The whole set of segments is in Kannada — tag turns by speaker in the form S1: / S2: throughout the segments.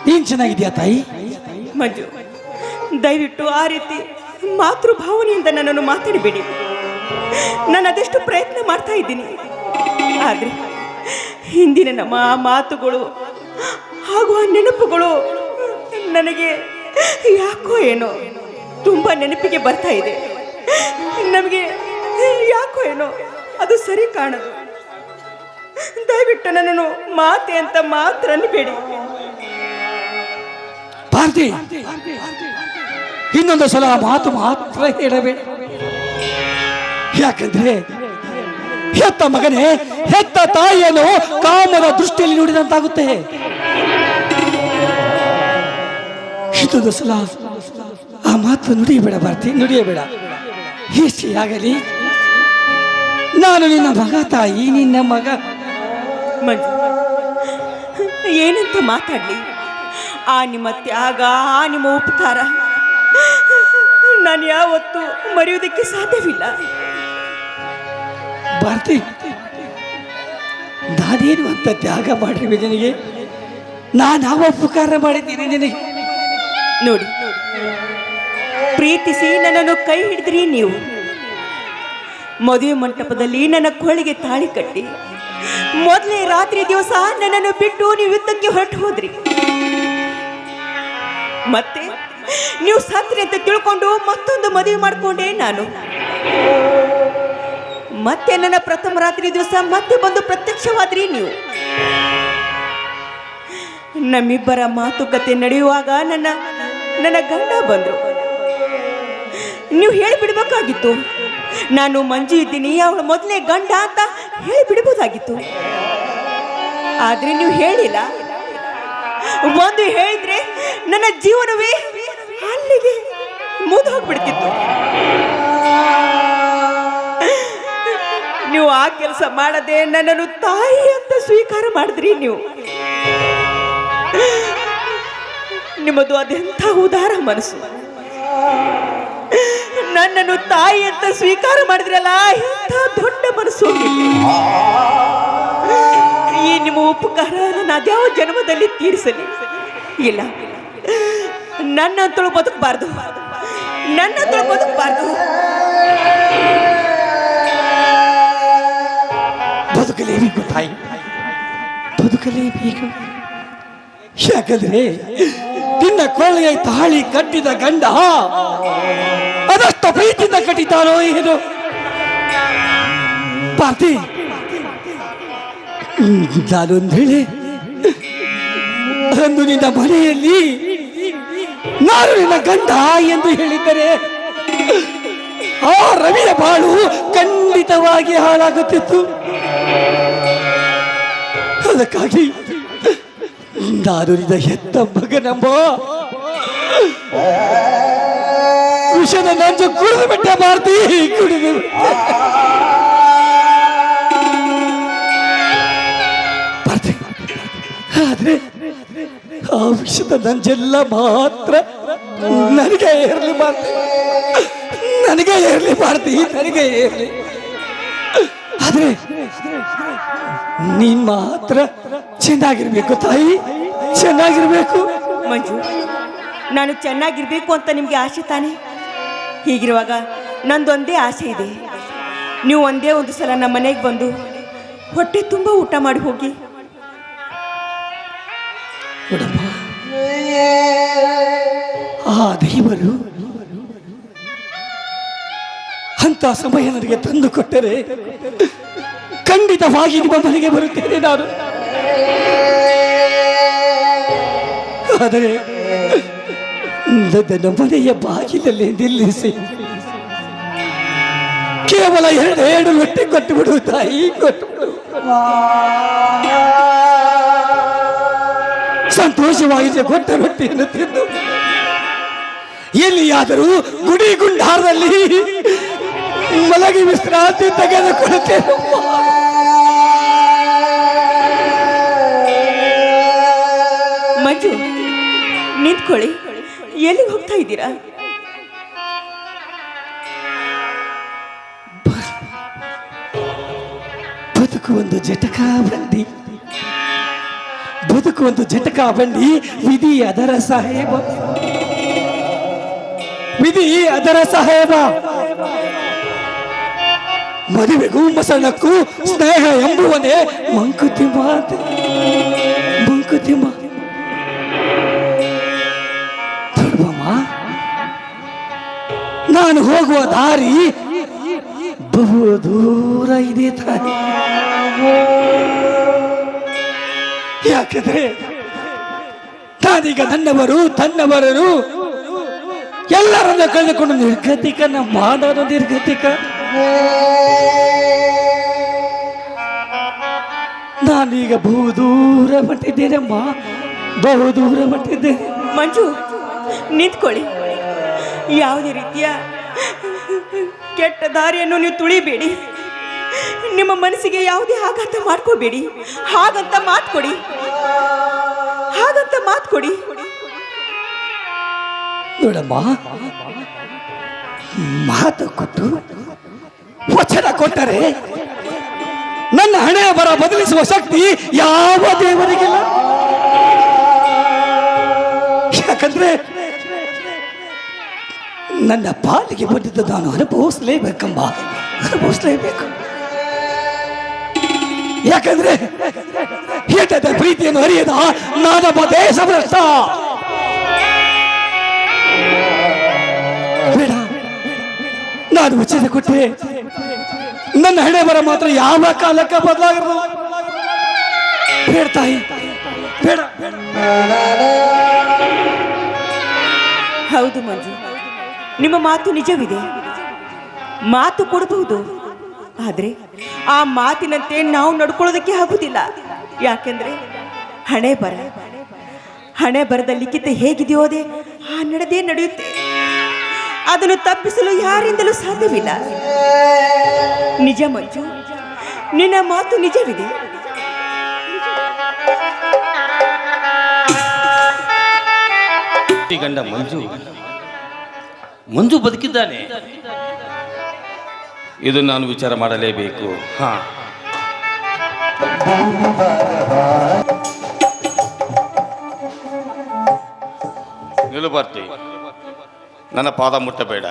S1: ನೀನ್ ಚೆನ್ನಾಗಿದ್ಯಾ ತಾಯಿ?
S2: ಮಂಜು, ದಯವಿಟ್ಟು ಆ ರೀತಿ ಮಾತೃಭಾವನೆಯಿಂದ ನನ್ನನ್ನು ಮಾತಾಡಬೇಡಿ. ನಾನು ಅದೆಷ್ಟು ಪ್ರಯತ್ನ ಮಾಡ್ತಾ ಇದ್ದೀನಿ, ಆದರೆ ಹಿಂದಿನ ನಮ್ಮ ಆ ಮಾತುಗಳು ಹಾಗೂ ಆ ನೆನಪುಗಳು ನನಗೆ ಯಾಕೋ ಏನೋ ತುಂಬ ನೆನಪಿಗೆ ಬರ್ತಾ ಇದೆ. ನಮಗೆ ಯಾಕೋ ಏನೋ ಅದು ಸರಿ ಕಾಣದು. ದಯವಿಟ್ಟು ನನ್ನನ್ನು ಮಾತೆ ಅಂತ ಮಾತ್ರ ಅನ್ಬೇಡಿ.
S1: ಭಾರತಿ, ಇನ್ನೊಂದು ಸಲ ಮಾತು ಮಾತ್ರ ಹೇಳಬೇಡ. ಯಾಕಂದ್ರೆ ಹೆತ್ತ ಮಗನೇ ಹೆತ್ತ ತಾಯಿಯನ್ನು ಕಾಮದ ದೃಷ್ಟಿಯಲ್ಲಿ ನೋಡಿದಂತಾಗುತ್ತೆ. ಇನ್ನೊಂದು ಸಲ ಆ ಮಾತು ನುಡಿಯಬೇಡ ಭಾರತಿ, ನುಡಿಯಬೇಡ. ಎಷ್ಟೇ ಆಗಲಿ ನಾನು ನಿನ್ನ ಮಗ ತಾಯಿ, ನಿನ್ನ ಮಗ.
S2: ಮಂಜು, ಏನಂತ ಮಾತಾಡಲಿ? ಆ ನಿಮ್ಮ ತ್ಯಾಗ, ಆ ನಿಮ್ಮ ಉಪಕಾರ ನಾನು ಯಾವತ್ತೂ ಮರೆಯುವುದಕ್ಕೆ ಸಾಧ್ಯವಿಲ್ಲ.
S1: ಭಾರತಿ, ನಾನೇನು ಅಂತ ತ್ಯಾಗ ಮಾಡಿರುವೆ ನಿನಗೆ? ನಾನು ಯಾವ ಉಪಕಾರ ಮಾಡಿದ್ದೀನಿ ನಿನಗೆ?
S2: ನೋಡಿ, ಪ್ರೀತಿಸಿ ನನ್ನನ್ನು ಕೈ ಹಿಡಿದ್ರಿ ನೀವು. ಮದುವೆ ಮಂಟಪದಲ್ಲಿ ನನ್ನ ಕೊಳ್ಳಿಗೆ ತಾಳಿ ಕಟ್ಟಿ ಮೊದಲೇ ರಾತ್ರಿ ದಿವಸ ನನ್ನನ್ನು ಬಿಟ್ಟು ನೀವು ಯುದ್ಧಕ್ಕೆ ಹೊರಟು ಹೋದ್ರಿ. ಮತ್ತೆ ನೀವು ಸತ್ರಿ ಅಂತ ತಿಳ್ಕೊಂಡು ಮತ್ತೊಂದು ಮದುವೆ ಮಾಡಿಕೊಂಡೆ ನಾನು. ಮತ್ತೆ ನನ್ನ ಪ್ರಥಮ ರಾತ್ರಿ ದಿವಸ ಮತ್ತೆ ಬಂದು ಪ್ರತ್ಯಕ್ಷವಾದ್ರಿ ನೀವು. ನಮ್ಮಿಬ್ಬರ ಮಾತುಕತೆ ನಡೆಯುವಾಗ ನನ್ನ ಗಂಡ ಬಂದರು. ನೀವು ಹೇಳಿಬಿಡ್ಬೇಕಾಗಿತ್ತು, ನಾನು ಮಂಜು ಇದ್ದೀನಿ, ಅವಳು ಮೊದಲನೇ ಗಂಡ ಅಂತ ಹೇಳಿಬಿಡ್ಬೋದಾಗಿತ್ತು. ಆದ್ರೆ ನೀವು ಹೇಳಿಲ್ಲ. ಒಂದು ಹೇಳಿದ್ರೆ ನನ್ನ ಜೀವನವೇ ಅಲ್ಲಿಗೆ ಮುಗಿದು ಹೋಗ್ಬಿಡ್ತಿತ್ತು. ನೀವು ಆ ಕೆಲಸ ಮಾಡದೆ ನನ್ನನ್ನು ತಾಯಿ ಅಂತ ಸ್ವೀಕಾರ ಮಾಡಿದ್ರಿ ನೀವು. ನಿಮ್ಮದು ಅದೆಂಥ ಉದಾರ ಮನಸ್ಸು. ನನ್ನನ್ನು ತಾಯಿ ಅಂತ ಸ್ವೀಕಾರ ಮಾಡಿದ್ರಲ್ಲ, ಎಂಥ ದೊಡ್ಡ ಮನಸ್ಸು. ಈ ನಿಮ್ಮ ಉಪಕಾರ ನಾನು ಅದ್ಯಾವ ಜನ್ಮದಲ್ಲಿ ತೀರಿಸಲಿ. ಇಲ್ಲ, ನನ್ನಂತಳು ಬದುಕಬಾರ್ದು, ನನ್ನಂತಳು ಬದುಕಬಾರ್ದು.
S1: ಬದುಕಲೇಬೇಕು ತಾಯಿ, ಬದುಕಲೇಬೇಕು. ಯಾಕಂದ್ರೆ ನಿನ್ನ ಕೊಳ್ಳೆಗೆ ತಾಳಿ ಕಟ್ಟಿದ ಗಂಡ ಅದಷ್ಟು ಪ್ರೀತಿಯಿಂದ ಕಟ್ಟಿದ್ದಾನೋ ಏನು? ಪಾರ್ತಿ, ನಾನೊಂದು ಹೇಳಿ, ಅಂದು ನಿನ್ನ ಮನೆಯಲ್ಲಿ ನಾನು ನಿನ್ನ ಗಂಡ ಎಂದು ಹೇಳಿದ್ದರೆ ಆ ರವಿಯ ಬಾಳು ಖಂಡಿತವಾಗಿ ಹಾಳಾಗುತ್ತಿತ್ತು. ಅದಕ್ಕಾಗಿ ನಾನು ನಿನ್ನ ಹೆತ್ತ ಮಗನಮ್ಮ ವಿಷದ ನಂಜು ಕುಡಿದು ಬಿಟ್ಟ ಭಾರತಿ, ಕುಡಿದು ಭಾರತಿ. ಆದ್ರೆ ಆ ವಿಷದ ನಂಜೆಲ್ಲ ಮಾತ್ರ ನನಗೆ ಇರಲಿ ಭಾರತಿ, ನನಗೆ ಇರಲಿ ಭಾರತಿ, ನನಗೆ ಇರಲಿ. ಆದ್ರೆ ನೀನ್ ಮಾತ್ರ ಚೆನ್ನಾಗಿರ್ಬೇಕು ತಾಯಿ, ಚೆನ್ನಾಗಿರ್ಬೇಕು.
S2: ಮಂಜು, ನಾನು ಚೆನ್ನಾಗಿರ್ಬೇಕು ಅಂತ ನಿಮ್ಗೆ ಆಸೆ ತಾನೆ? ಹೀಗಿರುವಾಗ ನಂದೊಂದೇ ಆಸೆ ಇದೆ. ನೀವು ಒಂದೇ ಒಂದು ಸಲ ನಮ್ಮ ಮನೆಗೆ ಬಂದು ಹೊಟ್ಟೆ ತುಂಬ ಊಟ ಮಾಡಿ ಹೋಗಿ.
S1: ಆ ದೇವರು ಅಂತ ಸಮಯ ನನಗೆ ತಂದು ಕೊಟ್ಟರೆ ಖಂಡಿತವಾಗಿ ನಿಮ್ಮ ಮನೆಗೆ ಬರುತ್ತೇನೆ ನಾನು. ಆದರೆ ನನ್ನ ಮನೆಯ ಬಾಗಿಲಲ್ಲಿ ನಿಲ್ಲಿಸಿ ಕೇವಲ ಎರಡು ರೊಟ್ಟಿ ಕೊಟ್ಟು ಬಿಡು ತಾಯಿ, ಕೊಟ್ಟು ಬಿಡು. ಸಂತೋಷವಾಗಿ ಕೊಟ್ಟ ರೊಟ್ಟಿಯನ್ನು ತಿಂದು ಎಲ್ಲಿಯಾದರೂ ಗುಡಿ ಗುಂಡಾರದಲ್ಲಿ ಮಲಗಿ ವಿಶ್ರಾಂತಿ ತೆಗೆದುಕೊಳ್ಳುತ್ತೇನೆ.
S2: ಮಂಜು, ನಿಂತ್ಕೊಳ್ಳಿ. ಎಲ್ಲಿಗೆ ಹೋಗ್ತಾ ಇದ್ದೀರಾ?
S1: ಬದುಕು ಒಂದು ಜಟಕಾ ಬಂಡಿ, ಬದುಕು ಒಂದು ಜಟಕ ಬಂಡಿ, ವಿಧಿ ಅದರ ಸಾಹೇಬ, ವಿಧಿ ಅದರ ಸಾಹೇಬ. ಮದುವೆಗೂ ಮಸಣಕ್ಕೂ ಸ್ನೇಹ ಎಂಬುವನೇ ಮಂಕುತಿಮ್ಮ ಅಂತ. ಮಂಕುತಿಮ್ಮ ದೊಡ್ಡಮ್ಮ, ನಾನು ಹೋಗುವ ದಾರಿ ಬಹು ದೂರ ಇದೆ ತಾಯಿ. ಯಾಕಂದ್ರೆ ನಾನೀಗ ನನ್ನವರು ತನ್ನವರರು ಎಲ್ಲರನ್ನ ಕಳೆದುಕೊಂಡು ನಿರ್ಗತಿಕ ಮಾಡೋದು ನಿರ್ಗತಿಕ. ನಾನೀಗ ಬಹುದೂರ ಮಟ್ಟಿದ್ದೇನಮ್ಮ, ಬಹುದೂರ ಮಟ್ಟಿದ್ದೇನೆ.
S2: ಮಂಜು, ನಿಂತ್ಕೊಳ್ಳಿ. ಯಾವುದೇ ರೀತಿಯ ಕೆಟ್ಟ ದಾರಿಯನ್ನು ನೀವು ತುಳಿಬೇಡಿ. ನಿಮ್ಮ ಮನಸ್ಸಿಗೆ ಯಾವುದೇ ಆಘಾತ ಮಾಡ್ಕೋಬೇಡಿ. ಹಾಗಂತ ಮಾತ್ಕೊಡಿ, ಹಾಗಂತ ಮಾತ್ಕೊಡಿ.
S1: ನೋಡಮ್ಮ, ಮಾತು ಕೊಟ್ಟು ವಚನ ಕೊಟ್ಟರೆ ನನ್ನ ಹಣೆ ಬರ ಬದಲಿಸುವ ಶಕ್ತಿ ಯಾವ ದೇವರಿಗಿಲ್ಲ. ಯಾಕಂದ್ರೆ ನನ್ನ ಪಾಲಿಗೆ ಬಂದಿದ್ದು ನಾನು ಅನುಭವಿಸಲೇಬೇಕಂಬ, ಅನುಭವಿಸಲೇಬೇಕು. ಯಾಕಂದ್ರೆ ಹೇಟದ ಪ್ರೀತಿಯನ್ನು ಅರಿಯದ ನಾನೊಬ್ಬ ದೇಶಭ್ರಷ್ಟ. ಬೇಡ, ನಾನು ವಚನ ಕೊಟ್ಟೆ ನನ್ನ ಹಣೆ ಬರ ಮಾತ್ರ ಯಾವ ಕಾಲಕ್ಕೆ ಬದಲಾಗದು. ಬೇಡ ತಾಯಿ, ಬೇಡ.
S2: ಹೌದು ಮಂಜು, ನಿಮ್ಮ ಮಾತು ನಿಜವಿದೆ. ಮಾತು ಕೊಡಬಹುದು, ಆದರೆ ಆ ಮಾತಿನಂತೆ ನಾವು ನಡ್ಕೊಳ್ಳೋದಕ್ಕೆ ಆಗುವುದಿಲ್ಲ. ಯಾಕೆಂದ್ರೆ ಹಣೆ ಬರದ ಲಿಖಿತ ಹೇಗಿದೆಯೋ ಅದೇ ಆ ನಡೆದೇ ನಡೆಯುತ್ತೆ. ಅದನ್ನು ತಪ್ಪಿಸಲು ಯಾರಿಂದಲೂ ಸಾಧ್ಯವಿಲ್ಲ. ನಿಜ ಮಂಜು, ನಿನ್ನ ಮಾತು ನಿಜವಿದೆ.
S3: ಗಂಡ ಮಂಜು ಬದುಕಿದ್ದಾನೆ, ಇದು ನಾನು ವಿಚಾರ ಮಾಡಲೇಬೇಕು. ಹಾ, ನಿಲುಬಾರ್ತಿ, ನನ್ನ ಪಾದ ಮುಟ್ಟಬೇಡ.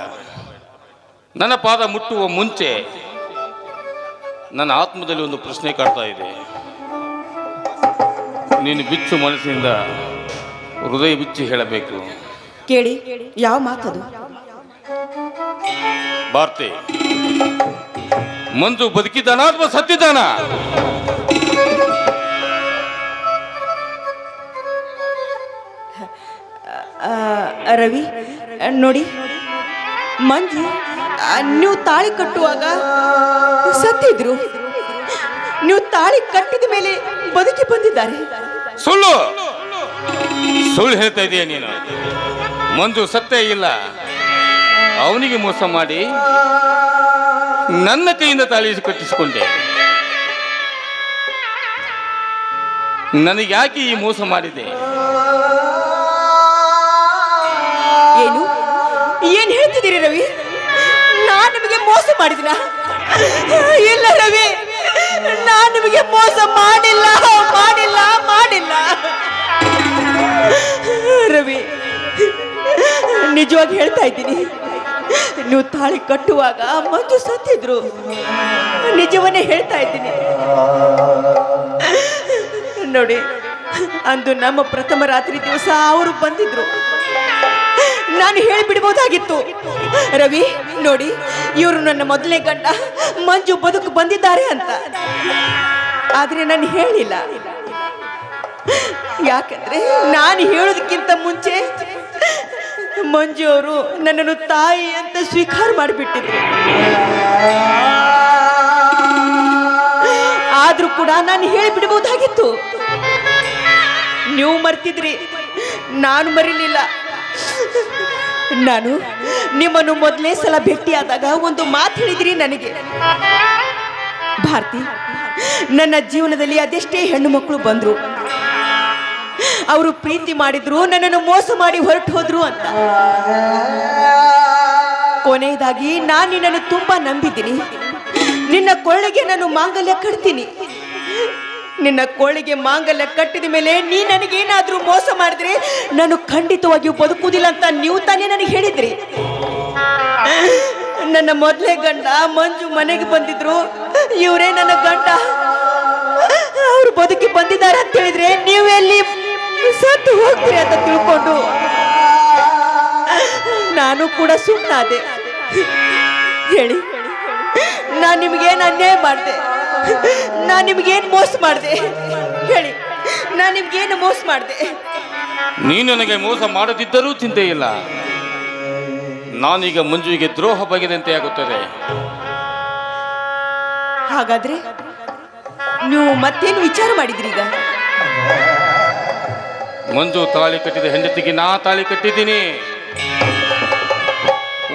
S3: ನನ್ನ ಪಾದ ಮುಟ್ಟುವ ಮುಂಚೆ ನನ್ನ ಆತ್ಮದಲ್ಲಿ ಒಂದು ಪ್ರಶ್ನೆ ಕಾಡ್ತಾ ಇದೆ. ನೀನು ಬಿಚ್ಚು ಮನಸ್ಸಿನಿಂದ ಹೃದಯ ಬಿಚ್ಚಿ ಹೇಳಬೇಕು.
S2: ಕೇಳಿ, ಯಾವ ಮಾತದು?
S3: ಭಾರತಿ, ಮಂಜು ಬದುಕಿದ್ದಾನ ಅಥವಾ ಸತ್ತಿದ್ದಾನ?
S2: ರವಿ ನೋಡಿ, ಮಂಜು ನೀವು ತಾಳಿ ಕಟ್ಟುವಾಗ ಸತ್ತಿದ್ರು. ನೀವು ತಾಳಿ ಕಟ್ಟಿದ ಮೇಲೆ ಬದುಕಿ ಬಂದಿದ್ದಾರೆ.
S3: ಸುಳ್ಳು ಸುಳ್ಳು ಹೇಳ್ತಾ ಇದೀಯ ನೀನು. ಮಂಜು ಸತ್ತೇ ಇಲ್ಲ. ಅವನಿಗೆ ಮೋಸ ಮಾಡಿ ನನ್ನ ಕೈಯಿಂದ ತಾಳಿ ಕಟ್ಟಿಸಿಕೊಂಡೆ. ನನಗೆ ಯಾಕೆ ಈ ಮೋಸ ಮಾಡಿದೆ?
S2: ಏನ್ ಹೇಳ್ತಿದ್ದೀರಿ ರವಿ? ನಾನು ನಿಮಗೆ ಮೋಸ ಮಾಡಿದಿನ? ಇಲ್ಲ ರವಿ, ನಾನು ನಿಮಗೆ ಮೋಸ ಮಾಡಿಲ್ಲ ಮಾಡಿಲ್ಲ ಮಾಡಿಲ್ಲ ರವಿ. ನಿಜವಾಗಿ ಹೇಳ್ತಾ ಇದ್ದೀನಿ, ನೀವು ತಾಳಿ ಕಟ್ಟುವಾಗ ಮಂಜು ಸತ್ತಿದ್ರು. ನಿಜವನ್ನೇ ಹೇಳ್ತಾ ಇದ್ದೀನಿ. ನೋಡಿ, ಅಂದು ನಮ್ಮ ಪ್ರಥಮ ರಾತ್ರಿ ದಿವಸ ಅವರು ಬಂದಿದ್ರು. ನಾನು ಹೇಳಿಬಿಡ್ಬೋದಾಗಿತ್ತು, ರವಿ ನೋಡಿ, ಇವರು ನನ್ನ ಮೊದಲನೇ ಗಂಡ ಮಂಜು ಬದುಕು ಬಂದಿದ್ದಾರೆ ಅಂತ. ಆದ್ರೆ ನಾನು ಹೇಳಿಲ್ಲ. ಯಾಕಂದ್ರೆ ನಾನು ಹೇಳೋದಕ್ಕಿಂತ ಮುಂಚೆ ಮಂಜು ಅವರು ನನ್ನನ್ನು ತಾಯಿ ಅಂತ ಸ್ವೀಕಾರ ಮಾಡಿಬಿಟ್ಟಿದ್ರು. ಆದ್ರೂ ಕೂಡ ನಾನು ಹೇಳಿಬಿಡ್ಬೋದಾಗಿತ್ತು. ನೀವು ಮರ್ತಿದ್ರಿ, ನಾನು ಮರಿಲಿಲ್ಲ. ನಾನು ನಿಮ್ಮನ್ನು ಮೊದಲೇ ಸಲ ಭೇಟಿಯಾದಾಗ ಒಂದು ಮಾತು ಹೇಳಿದ್ರಿ ನನಗೆ, ಭಾರತಿ, ನನ್ನ ಜೀವನದಲ್ಲಿ ಅದೆಷ್ಟೇ ಹೆಣ್ಣು ಮಕ್ಕಳು ಬಂದ್ರು, ಅವರು ಪ್ರೀತಿ ಮಾಡಿದ್ರು, ನನ್ನನ್ನು ಮೋಸ ಮಾಡಿ ಹೊರಟು ಹೋದ್ರು ಅಂತ. ಕೊನೆಯದಾಗಿ ನಾನು ನಿನ್ನನ್ನು ತುಂಬಾ ನಂಬಿದ್ದೀನಿ. ನಿನ್ನ ಕೊಳ್ಳೆಗೆ ನಾನು ಮಾಂಗಲ್ಯ ಕಟ್ತೀನಿ. ನಿನ್ನ ಕೋಳಿಗೆ ಮಾಂಗಲ್ಯ ಕಟ್ಟಿದ ಮೇಲೆ ನೀ ನನಗೇನಾದ್ರೂ ಮೋಸ ಮಾಡಿದ್ರೆ ನಾನು ಖಂಡಿತವಾಗಿಯೂ ಬದುಕುವುದಿಲ್ಲ ಅಂತ ನೀವು ತಾನೇ ನನಗೆ ಹೇಳಿದ್ರಿ. ನನ್ನ ಮೊದಲೇ ಗಂಡ ಮಂಜು ಮನೆಗೆ ಬಂದಿದ್ರು, ಇವರೇ ನನ್ನ ಗಂಡ, ಅವ್ರು ಬದುಕಿ ಬಂದಿದ್ದಾರೆ ಅಂತ ಹೇಳಿದ್ರೆ ನೀವೆಲ್ಲಿ ಸತ್ತು ಹೋಗ್ತೀರಿ ಅಂತ ತಿಳ್ಕೊಂಡು ನಾನು ಕೂಡ ಸುಮ್ಮನಾದೆ. ಹೇಳಿ, ನಾನು ನಿಮಗೇನು ಅನ್ಯಾಯ ಮಾಡಿದೆ? ನಾನು ನಿಮಗೇನು ಮೋಸ ಮಾಡಿದೆ? ಹೇಳಿ, ನಾನು ನಿಮ್ಗೇನು ಮೋಸ ಮಾಡಿದೆ?
S3: ನೀನು ನನಗೆ ಮೋಸ ಮಾಡದಿದ್ದರೂ ಚಿಂತೆ ಇಲ್ಲ. ನಾನೀಗ ಮಂಜುವಿಗೆ ದ್ರೋಹ ಬಗೆದಂತೆ ಆಗುತ್ತದೆ.
S2: ಹಾಗಾದ್ರೆ ನೀವು ಮತ್ತೇನು ವಿಚಾರ ಮಾಡಿದ್ರಿ? ಈಗ
S3: ಮಂಜು ತಾಳಿ ಕಟ್ಟಿದ ಹೆಂಡತಿಗೆ ನಾ ತಾಳಿ ಕಟ್ಟಿದ್ದೀನಿ.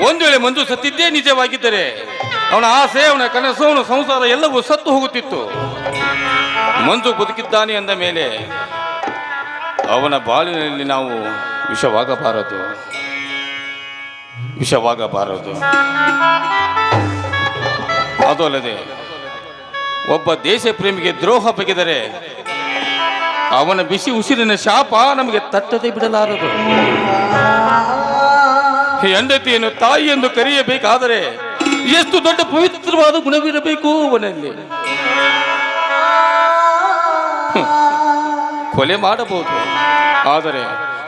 S3: ಒಂದು ವೇಳೆ ಮಂಜು ಸತ್ತಿದ್ದೇ ನಿಜವಾಗಿದ್ದರೆ ಅವನ ಆಸೆ, ಅವನ ಕನಸು, ಅವನ ಸಂಸಾರ ಎಲ್ಲವೂ ಸತ್ತು ಹೋಗುತ್ತಿತ್ತು. ಮಂಜು ಬದುಕಿದ್ದಾನೆ ಅಂದ ಮೇಲೆ ಅವನ ಬಾಳಿನಲ್ಲಿ ನಾವು ವಿಷವಾಗಬಾರದು. ಅದು ಅಲ್ಲದೆ ಒಬ್ಬ ದೇಶ ಪ್ರೇಮಿಗೆ ದ್ರೋಹ ಬಗೆದರೆ ಅವನ ಬಿಸಿ ಉಸಿರಿನ ಶಾಪ ನಮಗೆ ತಟ್ಟದೆ ಬಿಡಲಾರದು. ಹೆಂಡತಿಯನ್ನು ತಾಯಿ ಎಂದು ಕರೆಯಬೇಕಾದರೆ ಎಷ್ಟು ದೊಡ್ಡ ಪವಿತ್ರವಾದ ಗುಣವಿರಬೇಕು ಅವನಲ್ಲಿ. ಕೊಲೆ ಮಾಡಬಹುದು, ಆದರೆ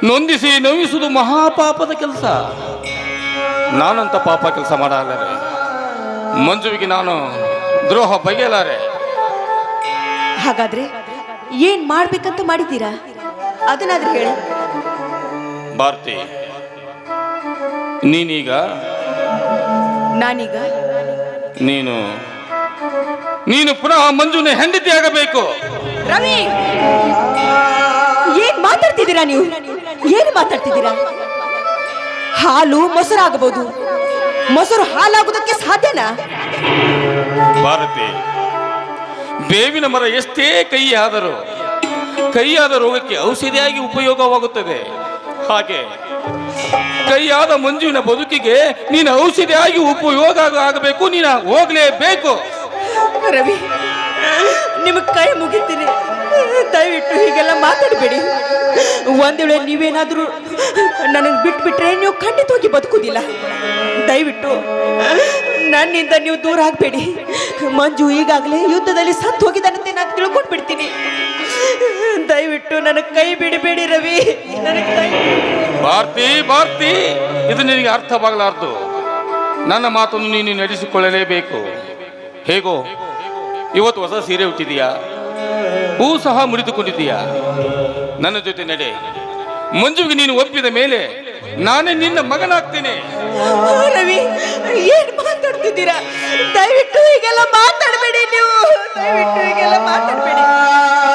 S3: ನೊಂದಿಸಿ ನೋಯಿಸುವುದು ಮಹಾಪಾಪದ ಕೆಲಸ. ನಾನಂತ ಪಾಪ ಕೆಲಸ ಮಾಡಲಾರೆ. ಮಂಜುವಿಗೆ ನಾನು ದ್ರೋಹ ಬಗೆಯಲಾರೆ.
S2: ಹಾಗಾದ್ರೆ ಏನ್ ಮಾಡ್ಬೇಕಂತ ಮಾಡಿದ್ದೀರಾ? ಅದನ್ನಾದ್ರೂ ಹೇಳಿ.
S3: ಭಾರತಿ,
S2: ನಾನೀಗ
S3: ನೀನು ಪುನಃ ಮಂಜುನ ಹೆಂಡತಿ ಆಗಬೇಕು.
S2: ರವಿ, ಏನ್ ಮಾತಾಡ್ತಿದ್ದೀರಾ ನೀವು? ಏನು ಮಾತಾಡ್ತಿದ್ದೀರಾ? ಹಾಲು ಮೊಸರಾಗಬಹುದು, ಮೊಸರು ಹಾಲಾಗುವುದಕ್ಕೆ ಸಾಧ್ಯನಾ?
S3: ಭಾರತಿ, ಬೇವಿನ ಮರ ಎಷ್ಟೇ ಕೈಯಾದ ರೋಗಕ್ಕೆ ಔಷಧಿಯಾಗಿ ಉಪಯೋಗವಾಗುತ್ತದೆ. ಹಾಗೆ ಕೈಯಾದ ಮಂಜುವಿನ ಬದುಕಿಗೆ ನೀನು ಔಷಧಿಯಾಗಿ ಉಪಯೋಗ ಆಗಬೇಕು. ನೀನು ಹೋಗ್ಲೇಬೇಕು.
S2: ರವಿ, ನಿಮಗೆ ಕೈ ಮುಗಿತೀನಿ, ದಯವಿಟ್ಟು ಹೀಗೆಲ್ಲ ಮಾತಾಡಬೇಡಿ. ಒಂದ್ ವೇಳೆ ನೀವೇನಾದ್ರೂ ನನಗೆ ಬಿಟ್ಬಿಟ್ರೆ ನೀವು ಖಂಡಿತವಾಗಿ ಬದುಕುವುದಿಲ್ಲ. ದಯವಿಟ್ಟು ನನ್ನಿಂದ ನೀವು ದೂರ ಆಗಬೇಡಿ. ಮಂಜು ಈಗಾಗಲೇ ಯುದ್ಧದಲ್ಲಿ ಸತ್ತು ಹೋಗಿದ್ದಾನಂತೆ ನಾನು ತಿಳ್ಕೊಂಡು ಬಿಡ್ತೀನಿ. ದಯವಿಟ್ಟು ನನಗೆ ಕೈ ಬಿಡಬೇಡಿ ರವಿ. ನನಗೆ ಕೈ.
S3: ಭಾರತಿ, ಇದು ನಿನಗೆ ಅರ್ಥವಾಗಲಾರ್ದು. ನನ್ನ ಮಾತನ್ನು ನೀನು ನಡೆಸಿಕೊಳ್ಳಲೇಬೇಕು. ಹೇಗೋ ಇವತ್ತು ಹೊಸ ಸೀರೆ ಹುಟ್ಟಿದೀಯಾ, ಹೂ ಸಹ ಮುರಿದುಕೊಂಡಿದೀಯಾ. ನನ್ನ ಜೊತೆ ನಡೆ. ಮಂಜುವಿಗೆ ನೀನು ಒಪ್ಪಿದ ಮೇಲೆ ನಾನೇ ನಿನ್ನ ಮಗನಾಗ್ತೇನೆ.
S2: ರವಿ, ಏನ್ ಮಾತಾಡ್ತಿದ್ದೀರಾ? ದಯವಿಟ್ಟು ಹೀಗೆಲ್ಲ ಮಾತಾಡಬೇಡಿ. ನೀವು ದಯವಿಟ್ಟು ಹೀಗೆಲ್ಲ ಮಾತಾಡಬೇಡಿ.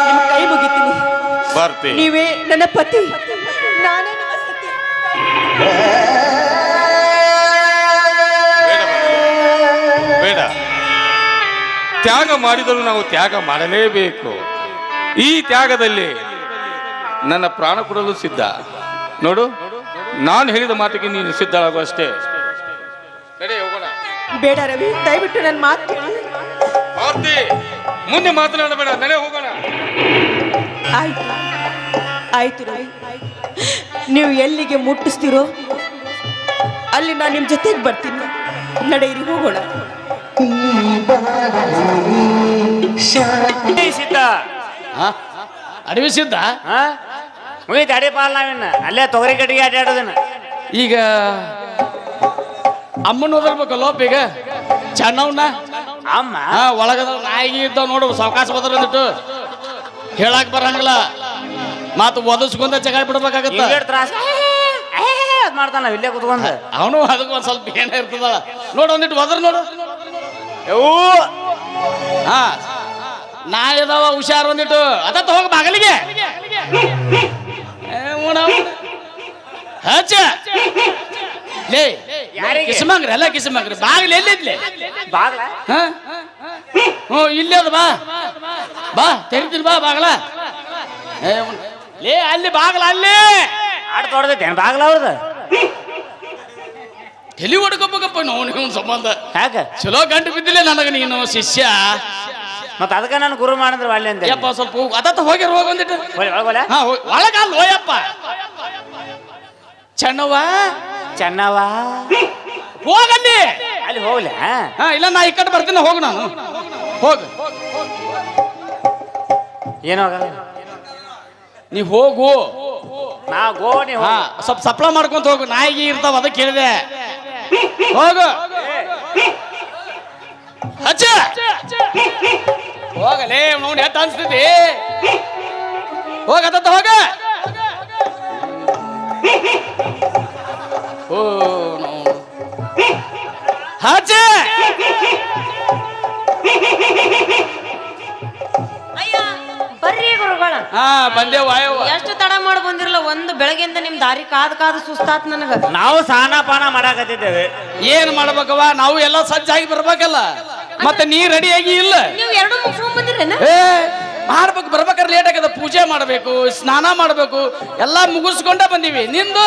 S2: ನಿಮ್ಮ ಕೈ ಮುಗಿತೀನಿ.
S3: ಭಾರತಿ,
S2: ನೀವೇ ನನ್ನ ಪತಿ, ನಾನೇ ನಿಮ್ಮ ಸತಿ.
S3: ಬೇಡ. ತ್ಯಾಗ ಮಾಡಿದರೂ ನಾವು ತ್ಯಾಗ ಮಾಡಲೇಬೇಕು. ಈ ತ್ಯಾಗದಲ್ಲಿ ನನ್ನ ಪ್ರಾಣ ಕೊಡಲು ಸಿದ್ಧ. ನೋಡು, ನಾನು ಹೇಳಿದ ಮಾತಿಗೆ ನೀನು ಸಿದ್ಧಳಾಗುವಷ್ಟೇ.
S2: ಬೇಡ ರವಿ, ದಯವಿಟ್ಟು ನನ್ನ ಮಾತು ಕೇಳಿ.
S3: ಭಾರತಿ, ಮುಂದೆ ಮಾತನಾಡಬೇಡ, ನಡೆ ಹೋಗೋಣ.
S2: ಆಯ್ತು ರವಿ, ನೀವು ಎಲ್ಲಿಗೆ ಮುಟ್ಟಿಸ್ತೀರೋ ಅಲ್ಲಿ ನಾನು ನಿಮ್ಮ ಜೊತೆಗೆ ಬರ್ತೀನಿ. ನಡೆಯಿರಿ, ಹೋಗೋಣ.
S4: ಸಿದ್ಧ
S1: ಅಡವಿ ಸಿದ್ಧ
S4: ಮುಗಿತು. ಅಡಿ ಪಾಲ್ ನಾವಿನ್ನ ಅಲ್ಲೇ ತೊಗರಿ ಕಟ್ಟಿಗೆ ಅಡ್ಡಾಡೋದನ್ನ.
S1: ಈಗ ಅಮ್ಮನ ಓದಿರ್ಬೇಕು ಲೋಪ. ಈಗ ಚೆನ್ನವನ್ನ
S4: ಅಮ್ಮ
S1: ಒಳಗದ ನಾಯಿಗೆ ಇದ್ದಾವ ನೋಡು, ಸಾವಕಾಶ ಬದ್ರ ಅಂದಿಟ್ಟು ಹೇಳಕ್ ಬರಂಗಿಲ್ಲ. ಮಾತು ಒದಸ್ಕೊಂಡ ಜಗ ಬಿಡ್ಬೇಕಾಗತ್ತ.
S4: ತ್ರಾಸ ಮಾಡ್ತಾನ ಇಲ್ಲೇ ಕುತ್ಕೊಂಡ್.
S1: ಅವನು ಅದಕ್ಕೆ ಒಂದ್ ಸ್ವಲ್ಪ ಏನ ಇರ್ತದ ನೋಡು, ಒಂದಿಟ್ಟು ಒದ್ರ ನೋಡು. ಹಾ, ನಾಯಿ ಅದಾವ, ಹುಷಾರ್. ಒಂದಿಟ್ಟು ಅದ ಹೋಗ ಬಾಗಲಿಗೆ ಹಚ್ಚ. ಲೇ ಕಿಸಮಂಗ್ರಿ ಅಲ್ಲ, ಕಿಸಮಂಗ್ರಿ ಬಾಗಿಲು ಎಲ್ಲಿದ್ಲೆ?
S4: ಬಾಗ್ಲ
S1: ಹ್ಞೂ ಇಲ್ಲೇ ಅದು. ಬಾ ತೆರಿತೀನಿ, ಬಾ ಬಾಗಲ. ಲೇ ಅಲ್ಲಿ ಬಾಗಲ, ಅಲ್ಲಿ
S4: ಆಡ್ ತೊಡ್ದೈತೆ ಬಾಗ್ಲ ಅವ್ರದ.
S1: ಎಲ್ಲಿ ಹೊಡ್ಕೋಬೇಕಪ್ಪ ನಾವು ಸಂಬಂಧ.
S4: ಯಾಕ
S1: ಚಲೋ ಗಂಟು ಬಿದ್ದಿಲ್ಲ ನನಗೆ ನೀನು ಶಿಷ್ಯ.
S4: ಮತ್ತ ಅದಕ್ಕ ನಾನು ಗುರು ಮಾಡಿದ್ರೆ ಒಳ್ಳೆ ಅಂತ
S1: ಯಪ್ಪ ಸ್ವಲ್ಪ ಅದತ್ತ ಹೋಗಿರ್ ಹೋಗಿ ಒಂದಿಟ್ಟು
S4: ಒಳಗೊಲೆ
S1: ಹಾ ಒಳಗಲ್ಲ ಹೋಯಪ್ಪ ಚೆನ್ನವ್ವ
S4: ಚೆನ್ನವ
S1: ಹೋಗಲ್ಲಿ
S4: ಅಲ್ಲಿ ಹೋಗ್ಲ
S1: ಹಾ ಇಲ್ಲ ನಾ ಈ ಕಡೆ ಬರ್ತೀನಿ ಹೋಗು ನಾನು ಹೋಗು
S4: ಏನೋ ಆಗಲ್ಲ
S1: ನೀ ಹೋಗು
S4: ನಾ ಗೋಣಿ
S1: ಹಾ ಸ್ವಲ್ಪ ಸಪ್ಲ ಮಾಡ್ಕೊಂತ ಹೋಗು ನಾಯಿಗೆ ಇರ್ತಾವ ಅದಕ್ಕೆ ಕೇಳಿದೆ ಹೋಗು ಹಚ್ಚ ಹೋಗಲೇ ಅವ್ನು ಎತ್ತ ಅನ್ಸ್ತಿದ್ದಿ ಹೋಗತ್ತ ಹೋಗ ಓ ಹಚ್ಚ
S5: ಅಯ್ಯ ಬರ್ರಿ ಗುರುಗಳ
S1: ಹಾ ಬಂದೆ ವಾಯವ್ವ
S5: ಎಷ್ಟು ತಡ ಮಾಡಿ ಬಂದಿರಲ್ಲ ಒಂದು ಬೆಳಗ್ಗೆಯಿಂದ ನಿಮ್ ದಾರಿ ಕಾದು ಸುಸ್ತಾತ್ ನನಗ
S4: ನಾವು ಸ್ನಾನ ಪಾನ ಮಾಡಾಕತ್ತಿದ್ದೇವೆ
S1: ಏನ್ ಮಾಡ್ಬೇಕವ್ವ ನಾವು ಎಲ್ಲ ಸಜ್ಜಾಗಿ ಬರ್ಬೇಕಲ್ಲ ಮತ್ತೆ ನೀ ರೆಡಿಯಾಗಿ ಇಲ್ಲ
S5: ನೀವು ಎರಡು ಮುಗಿಸ್ಕೊಂಡ್ ಬಂದಿರೇನ
S1: ಏ ಮಾಡ್ಬೇಕು ಬರ್ಬೇಕಾದ್ರೆ ಲೇಟ್ ಆಗದ ಪೂಜೆ ಮಾಡ್ಬೇಕು ಸ್ನಾನ ಮಾಡ್ಬೇಕು ಎಲ್ಲಾ ಮುಗಿಸ್ಕೊಂಡ ಬಂದೀವಿ ನಿಂದು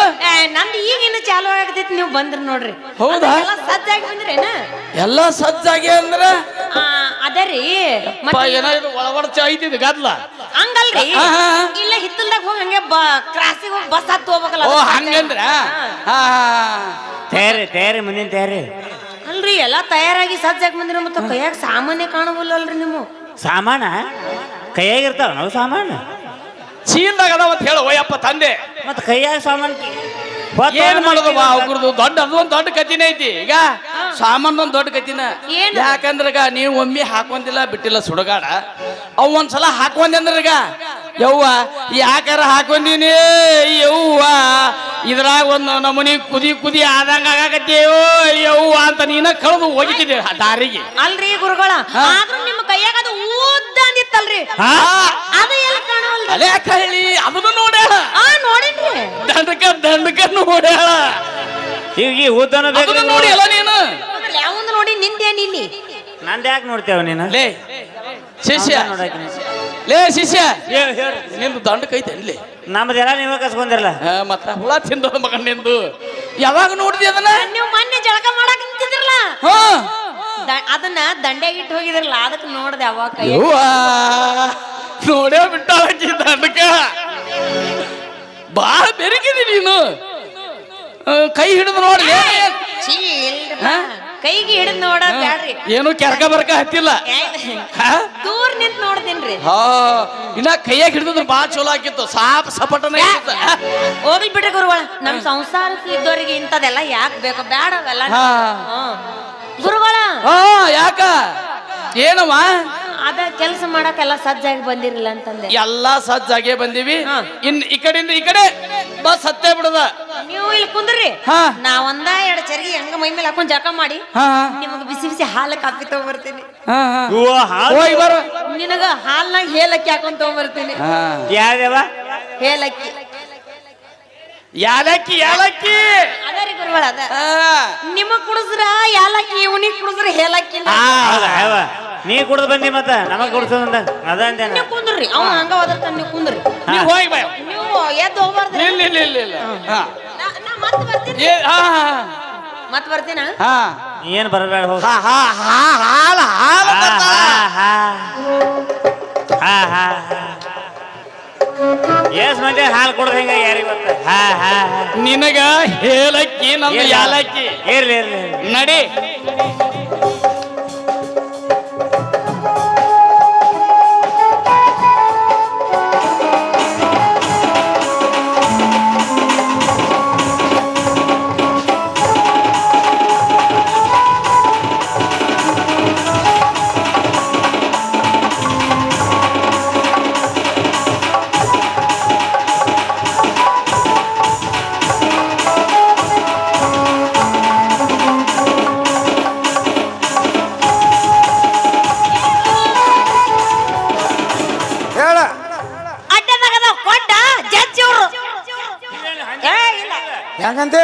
S5: ನಂದು ಈಗ ಇನ್ನು ಚಾಲು ಆಗತೈತಿ ನೀವು ಬಂದ್ರಿ ನೋಡ್ರಿ
S1: ಹೌದಾ?
S5: ಎಲ್ಲ ಸಜ್ಜಾಗಿ ಬಂದ್ರೇನ
S1: ಎಲ್ಲ ಸಜ್ಜಾಗಿ ಅಂದ್ರ
S5: ಅದೇ ರೀ
S1: ಏನೋ ಇದು ಒಳವರ್ಚ ಐತಿದ್ ಗದ್ಲ
S5: ಹಂಗಲ್ರಿ
S1: ಹಾ, ಹಾ, ಹಾ.
S5: ಇಲ್ಲ ಹಿತ್ತಲ್ದಾಗ ಹೋಗಿ ಹಂಗೆ ಕ್ರಾಸಿಗೆ ಹೋಗಿ ಬಸ್ ಹತ್ತು ಹೋಗ್ಬೇಕಲ್ಲ
S1: ಓ
S5: ಅದು ಸಜ್ಜಾಗಿ.
S1: ಹಂಗಂದ್ರ ಹಾ
S4: ತಯಾರಿ ಮುಂದಿನ ತಯಾರಿ
S5: ಅಲ್ರಿ ಎಲ್ಲಾ ತಯಾರಾಗಿ ಸಜ್ಜಾಗಿ ಬಂದಿರ ಮತ್ತೆ ಕೈಯಾಗ ಸಾಮಾನ್ಯ ಕಾಣವಲ್ಲಲ್ರಿ ನೀವು
S4: ಸಾಮಾನ ಕೈಯಾಗಿರ್ತಾವ ನಾವು ಸಾಮಾನು
S1: ಚೀಲ್ದಾಗ ಅದಾವ ಅಂತ ಹೇಳು ಓಯಪ್ಪ ತಂದೆ
S4: ಮತ್ತ ಕೈಯಾಗ ಸಾಮಾನು
S1: ಏನ್ ಮಾಡೋದು ಅವ್ರದ್ದು ದೊಡ್ಡ ಅದೊಂದ್ ದೊಡ್ಡ ಕತಿನೇ ಐತಿ ಈಗ ಸಾಮಾನ್ ಒಂದ್ ದೊಡ್ಡ ಕತಿನ
S5: ಏನು?
S1: ಯಾಕಂದ್ರಗ ನೀವು ಒಮ್ಮೆ ಹಾಕೊಂದಿಲ್ಲ ಬಿಟ್ಟಿಲ್ಲ ಸುಡಗಾಡ ಅವ್ ಒಂದ್ಸಲ ಹಾಕೊಂಡೆ ಅಂದ್ರಗ ಯವ್ವ ಯಾಕಾರ ಹಾಕೊಂದಿನಿ ಯವ್ವ ಇದ್ರಾಗ ಒಂದು ನಮೂನಿ ಕುದಿ ಆದಂಗ ಆಗಾಕತ್ತೇವೋ ಯವ್ವ ಅಂತ ನೀನ ಕಳೆದು ಹೋಗಿದ್ದೆ ದಾರಿಗೆ
S5: ಅಲ್ರಿ ಗುರುಗಳ ಆದ್ರೂ ನಿಮ್ಮ ಕೈಯಾಗ ಅದು ಉದ್ದ ಅಂದಿತ್ತಲ್ರಿ ಅದು ಎಲ್ಲಿ ಕಾಣವಲ್ರಿ
S1: ಅಲೆ ಕಳ್ಳಿ ಅದನ್ನು ನೋಡ್ಯಾಳ
S5: ನೋಡಿನ್ರಿ
S1: ದಂಡಕ ನೋಡ್ಯಾಳ
S4: ಈಗ ಈ ಉದ್ದನ
S1: ಅದನ್ನು ನೋಡಿ ಅಲ್ಲ ನೀನು
S5: ಯಾವಂದು ನೋಡಿ ನಿಂದೇನ್ ಇಲ್ಲಿ
S4: ನಂದು ಯಾಕೆ ನೋಡ್ತೇವ ನೀನು
S1: ಲೇ ಶಿಷ್ಯ
S4: ನೋಡಾಕ
S1: ಲೇ ಶಿಷ್ಯ ನಿಂದು ದಂಡಕೈತೆ ಅಲ್ಲಿ
S4: ನಮ್ದೆಲ್ಲ ನೀವೇ ಕಸ್ಕೊಂಡಿರಲ್ಲ
S1: ಮತ್ತ ಹುಳ ತಿಂದ ಮಗ ನಿಂದು ಯಾವಾಗ ನೋಡಿದಿ ಅದನ್ನ
S5: ನೀವು ಮೊನ್ನೆ ಜಳಕ ಮಾಡಕ್ ನಿಂತಿದ್ರಲ್ಲ
S1: ಹಾ
S5: ಅದನ್ನ ದಂಡೆಗಿಟ್ಟು ಹೋಗಿದ್ರಲ್ಲ ಅದಕ್ಕೆ ನೋಡ್ದೆ ಅವಾಗ ಕೈ
S1: ಯವ್ವ ನೋಡೇ ಬಿಟ್ಟಾಕಿ ದಂಡಕ ಬಾಳ ಬೆರಗಿದಿ ನೀನು ಕೈ ಹಿಡಿದು ನೋಡಿ
S5: ಛೀ, ಇಲ್ರಿಪ್ಪ. ಕೈಗೆ ಹಿಡಿದ್ ನೋಡ ಬ್ಯಾಡ್ರಿ
S1: ಏನು ಕೆರ್ಕ ಬರ್ಕ ಹತ್ತಿಲ್ಲ ಹಾ?
S5: ದೂರ ನಿಂತ್ ನೋಡ್ತೀನ್ರಿ
S1: ಹಾ ಇನ್ನ ಕೈಯಾಗ ಹಿಡಿದ್ರೆ ಬಾಳ ಚಲೋ ಆಗಿತ್ತು ಸಾಪ್ ಸಪಟನ ಇತ್ತು.
S5: ಹೋಗ್ಲಿ ಬಿಡ್ರಿ ಗುರುಗಳ ನಮ್ ಸಂಸಾರಕ್ಕೆ ಇದ್ದವರಿಗೆ ಇಂಥದೆಲ್ಲ ಯಾಕೆ ಬೇಕು ಬ್ಯಾಡ ಅವೆಲ್ಲ
S1: ಹಾ.
S5: ಗುರುಗಳ
S1: ಹಾ ಯಾಕ ಏನವ
S5: ಅದ ಕೆಲಸ ಮಾಡಕ್ಕೆಲ್ಲ ಸಜ್ಜಾಗಿ ಬಂದಿರಲಿಲ್ಲ ಅಂತಂದೆ
S1: ಎಲ್ಲಾ ಸಜ್ಜಾಗೆ ಬಂದಿವಿ
S5: ಹಾ.
S1: ಇನ್ ಈ ಕಡೆಯಿಂದ ಈ ಕಡೆ ಬಸ್ ಹತ್ತೇ ಬಿಡದ
S5: ನೀವು ಇಲ್ಲಿ ಕುಂದ್ರಿ
S1: ಹಾ.
S5: ನಾ ಒಂದ ಎರಡು ಚರ್ಗಿ ಹೆಂಗ ಮೈ ಮೇಲೆ ಹಾಕೊಂಡ್ ಜಳಕ ಮಾಡಿ
S1: ಹಾ
S5: ನಿಮಗ್ ಬಿಸಿ ಬಿಸಿ ಹಾಲು ಕಾಫಿ ತಗೊಂಡ್ಬರ್ತೀನಿ
S1: ಹಾ ಹಾ ಹೋಗಿ ಬರೋ
S5: ನಿನಗ ಹಾಲ್ನಾಗ ಹೇಲಕ್ಕಿ ಹಾಕೊಂಡ್ ತಗೊಂಡ್ಬರ್ತೀನಿ
S4: ಯಾವ್ಯಾವ
S5: ಹೇಲಕ್ಕಿ
S1: ಯಾಲಕ್ಕಿ ಯಾಲಕ್ಕಿ
S5: ಅದ ರೀ ಗುರುಗಳ ಅದ
S1: ಹಾ.
S5: ನಿಮಗ್ ಕುಡಿಸ್ರ ಯಾಲಕ್ಕಿ ಇವನಿಗೆ ಕುಡಿಸ್ರ ಹೇಲಕ್ಕಿ
S4: ಹೌದಾ ಯಾವ ನೀ ಕುಡ್ದು ಬಂದಿ ಮತ್ತ ನಮಗ್ ಕುಡ್ಸೋದಂದ ಅದ ಅಂತೇನ
S5: ನೀವು ಕುಂದ್ರಿ ಅವ್ನ ಹಂಗ ಒದರ್ತಾನ ನೀವು ಕುಂದ್ರಿ
S1: ನೀವ್ ಹೋಗಿ ಬಾ
S5: ನೀವು ಎದ್ದು ಹೋಗ್ಬಾರ್ದು
S1: ಇಲ್ಲ ಇಲ್ಲ ಇಲ್ಲ ಇಲ್ಲ ಹಾ
S5: ನಾ ಮತ್ತೆ ಬರ್ತೀನಿ
S1: ಹಾ
S5: ಮತ್ತೆ ಬರ್ತೀನ
S1: ಹಾ
S4: ಏನ್ ಬರಬೇಡ ಹೋಗ
S1: ಹಾ ಹಾ ಹಾ ಹಾಲ ಹಾಲ
S4: ಎಸ್ ಮಂದಿ ಹಾಲು ಕುಡ್ದ ಹಿಂಗ ಯಾರಿಗ ಗೊತ್ತ
S1: ನಿನಗ ಹೇಲಕ್ಕಿ ನಮ್ದು ಯಾಲಕ್ಕಿ
S4: ಇರ್ಲಿ ಇರ್ಲಿ
S1: ನಡಿ
S5: ಅಡ್ಡದಾಗದ ಕೊಟ್ಟ ಜಡ್ಜ್ ಇವ್ರು ಏ ಇಲ್ಲ
S6: ಯಾಕಂತೆ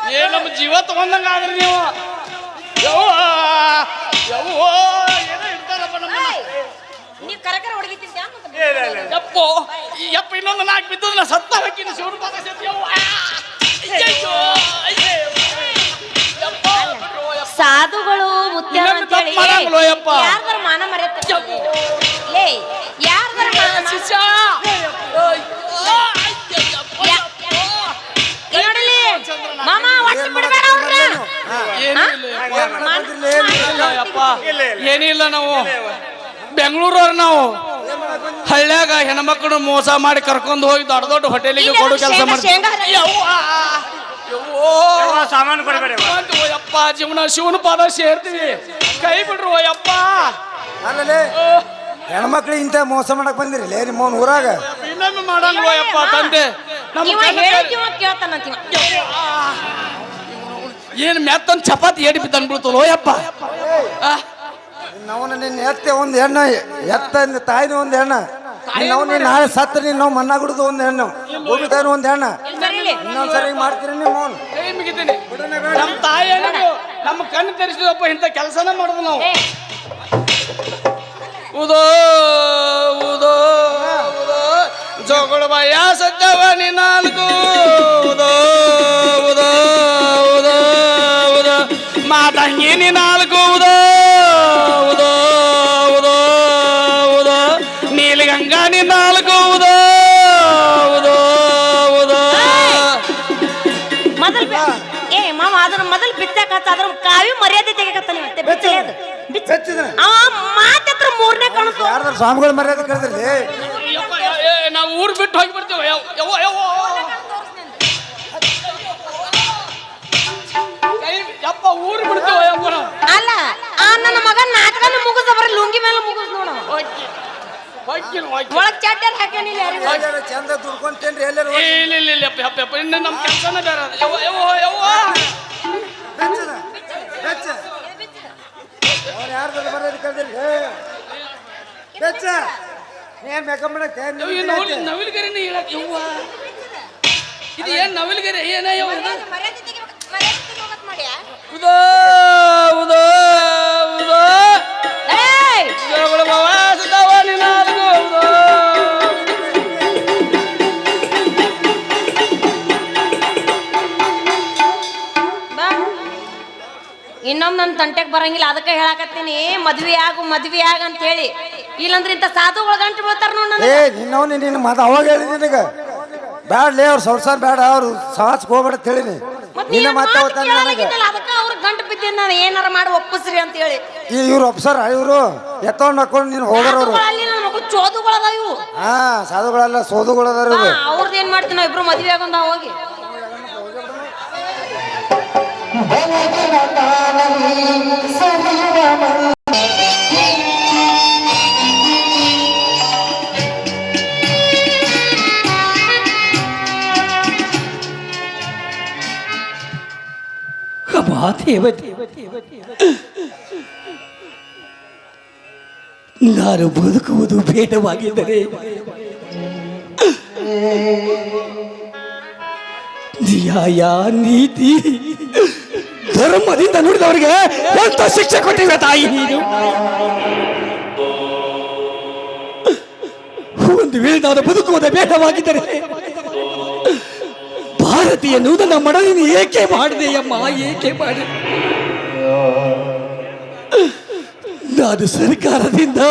S1: ಏ ನಮ್ಮ ಜೀವ ತಗೊಂಡಂಗ ಆದ್ರಿ ನೀವು ಯವ್ವ ಯವ್ವ ಏನೋ ಇರ್ತಾರಪ್ಪ ನಮ್ಮ
S5: ನೀವ್ ಕರಕರ ಹೊಡಗಿತ್ತಿದ್ಯಾ
S1: ಯಪ್ಪೋ ಯಪ್ಪ ಇನ್ನೊಂದು ನಾಲ್ಕು ಬಿದ್ದಲ್ಲ ಸತ್ತ ಹಾಕಿನ ಶಿವನ ಪಾದ ಸೇರ್ತಿ ಯವ್ವ ಅಯ್ಯಯ್ಯೋ ಯಪ್ಪ
S5: ಸಾಧುಗಳು ಮುತ್ಯಾರ
S1: ಇನ್ನೊಮ್ಮೆ ತಪ್ಪು ಮಾಡಂಗಿಲ್ವೋ ಯಪ್ಪ?
S5: ಯಾರ್ದಾರ ಮಾನ ಮರ್ಯಾದೆ ಲೇ ಯಾರ್ದಾರ ಮಾನ
S1: ಶಿಷ್ಯ
S5: ನೋಡಲಿ ಮಾಮ ಒಟ್ಟು ಬಿಡಬೇಡ ಅವ್ರನ್ನ
S1: ಯಪ್ಪ ಏನಿಲ್ಲ ನಾವು ಬೆಂಗಳೂರವ್ರು ನಾವು ಹಳ್ಳ್ಯಾಗ ಹೆಣ್ಮಕ್ಳು ಮೋಸ ಮಾಡಿ ಕರ್ಕೊಂಡು ಹೋಗಿ ದೊಡ್ಡ ದೊಡ್ಡ ಹೋಟೆಲಿಗೆ ಕೊಡು ಕೆಲಸ ಮಾಡ್ತೀವಿ
S4: ಸಾಮಾನು ಕೊಡಬೇಡ
S1: ಯಪ್ಪ ಜೀವನ ಶಿವನ ಪಾದ ಸೇರ್ತೀವಿ ಕೈ ಬಿಡ್ರು ಯಪ್ಪ
S6: ಅಲ್ಲೇ ಹೆಣ್ಮಕ್ಳು ಇಂಥ ಮೋಸ ಮಾಡಕ್ ಬಂದಿರಿ ಲೇ ನಿಮ್ಮ ಊರಾಗ
S1: ಇನ್ನೊಮ್ಮೆ ಮಾಡಂಗ್ಲೋ ಯಪ್ಪ ತಂದೆ ನಮ್ಮ
S5: ಇವ ಹೇಳಿದ್ವ ಕೇಳ್ತಾನಂತೀವ
S1: ಏನ್ ಮೆತ್ತನ್ ಚಪಾತಿ ಏಡಿ ಬಿದ್ದನ್ ಬೀಳ್ತಲೋ ಯಪ್ಪ
S6: ನಾವು ನಿನ್ನ ಎತ್ತೆ ಒಂದು ಹೆಣ್ಣು ಎತ್ತ ತಾಯಿನ ಒಂದು ಹೆಣ್ಣು ನಾವು ನೀನು ನಾಳೆ ಸತ್ತ ನಾವು ಮನ್ನ ಗುಡ್ದು ಒಂದು ಹೆಣ್ಣು ಭೂಮಿ ತಾಯಿನ ಒಂದು ಹೆಣ್ಣು
S5: ಸರಿಲಿ
S6: ಇನ್ನೊಂದ್ಸರಿ ಮಾಡ್ತೀರಿ ನೀವು ಅವ್ನು
S1: ಕೈ ಮುಗಿತೀನಿ ನಮ್ಮ ತಾಯಿ ನಮ್ಮ ಕಣ್ಣು ತೆರೆಸಿದಪ್ಪ ಇಂಥ ಕೆಲಸನ ಮಾಡೋದು ನಾವು ಉದೋ ಉದೋ ಉದೋ ಜೋಗಳ ಭಯ ಸಜ್ಜವನಿ ನಾಲ್ಕು ಉದೋ ಉದೋ ಉದೋ ಉದೋ ಮಾತಂಗಿನಿ ನಾಲ್ಕು ಉದೋ ಉದೋ ಉದೋ ಉದೋ ನೀಲಗಂಗಾನಿ ನಾಲ್ಕು ಉದೋ ಉದೋ ಉದೋ
S5: ಮೊದಲ್ ಏ ಮಾಮ ಅದನ್ನ ಮೊದಲ್ ಬಿತ್ತಾಕ ಅದ್ರ ಕಾವಿ ಮರ್ಯಾದೆ ತೆಗಿಕತ್ತಾನೆ ಮತ್ತೆ ಬಿಚ್ಚಲೇ ಅದು ಆ ಮಾತತ್ರ ಮೂರನೇ ಕಾಣಿಸ್ತು
S6: ಯಾರ್ದಾರ ಸ್ವಾಮಿಗಳು ಮರ್ಯಾದೆ ಕೇಳಿದ್ರಿ
S1: ನಾವು ಊರು ಬಿಟ್ಟು ಹೋಗಿಬಿಡ್ತೇವೆ ಯವ್ವ ಯವ್ವ ಯಪ್ಪ ಊರು ಬಿಡ್ತೇವೆ ಯಪ್ಪ ನಾವು
S5: ಅಲ್ಲ ಆ ನನ್ನ ಮಗ ನಾಟಕನ ಮುಗಿದ ಬರೀ ಲುಂಗಿ ಮೇಲೆ ಮುಗಿಸ್ ನೋಡ ಒಳಗ್ ಚಡ್ಡರ್ ಹಾಕ್ಯಾನಿಲ್ಲ ಯಾರಿಗೂ
S6: ಚಂದ ದುಡ್ಕೊಂತೇನ್ರಿ ಎಲ್ಲರೂ
S1: ಇಲ್ಲ ಇಲ್ಲ ಇಲ್ಲ ಯಪ್ಪ ಯಪ್ಪ ಯಪ್ಪ ಇನ್ನು ನಮ್ಮ ಕೆಲಸನ ಬೇರೆ ಅದ ಯವ್ವ ಯವ್ವ ಯವ್ವ
S6: ಅವ್ರು ಯಾರ್ದಾರ ಮರ್ಯಾದೆ ಕೇಳಿದ್ರಿ ಬೆಚ್ಚ ನೀನ್ ಮೇಕಪ್ ಮಾಡಕ್ಕೆ
S1: ನವಿಲ್ಗರಿನ ಹೇಳಕ್ ಯವ್ವ ಇದು ಏನ್ ನವಿಲ್ಗರಿ ಏನ ಯವ್ವ ಉದೋ ಉದೋ ಉದೋ ಜೋಗಳ ಬಾವ ಸದವನಿ ನಾಲ್ಕು ಉದೋ
S5: ಇನ್ನೊಮ್ಮೆ ನನ್ನ ತಂಟೆಗೆ ಬರಂಗಿಲ್ಲ ಅದಕ್ಕೆ ಹೇಳಕತ್ತೀನಿ ಮದ್ವೆ ಆಗ ಅಂತ ಹೇಳಿ ಇಲ್ಲಂದ್ರೆ ಇಂಥ ಸಾಧುಗಳು ಗಂಟು ಬೀಳ್ತಾರ ನೋಡ
S6: ನಿನ್ನವ್ ನಿನ್ನ ಮಾತು ಅವಾಗ ಹೇಳಿದ ನಿನಗ ಬ್ಯಾಡ್ಲೇ ಅವ್ರು ಸಂಸಾರ ಬೇಡ ಅವ್ರು ಸವಾಸಕ್ಕೆ ಹೋಗ್ಬೇಡ ಅಂತ ಹೇಳಿನಿ ನಿನ್ನ ಮಾತು ನನಗೆ
S5: ಅದಕ್ಕೆ ಅವ್ರ ಗಂಟು ಬಿದ್ದೀನಿ ನಾನು ಏನಾರ ಮಾಡಿ ಒಪ್ಪಿಸ್ರಿ ಅಂತ ಹೇಳಿ
S6: ಇವ್ರು ಒಪ್ಸಾರ ಇವರು ಎತ್ತೊಂಡು ಹಾಕೊಂಡು ನೀನು ಹೋಗೋರವ್ರು
S5: ನನ್ನ ಮಗು ಚೋದುಗಳದ ಇವು
S6: ಹಾ ಸಾಧುಗಳಲ್ಲ ಸೋದುಗಳದಾರ ಇವ್ರು
S5: ಅವ್ರದ್ದು ಏನ್ ಮಾಡ್ತೀವಿ ನಾವು ಇಬ್ರು ಮದ್ವೆ ಆಗೊಂಡ ಹೋಗಿ
S7: ನಾನು ಬದುಕುವುದು ಬೇಡವಾಗಿದ್ದರೆ ನ್ಯಾಯ ನೀತಿ ಧರ್ಮದಿಂದ ನುಡಿದವರಿಗೆ ಎಂತ ಶಿಕ್ಷೆ ಕೊಟ್ಟಿವೆ ತಾಯಿ ನೀನು ಒಂದು ವೇಳೆ ನಾನು ಬದುಕುವುದು ಬೇಡವಾಗಿದ್ದರೆ ಭಾರತೀಯ ನೂತನ ಮಡಲಿನ ಏಕೆ ಮಾಡಿದೆಯಮ್ಮ ಏಕೆ ಮಾಡಿದೆ ನಾನು ಸರ್ಕಾರದಿಂದ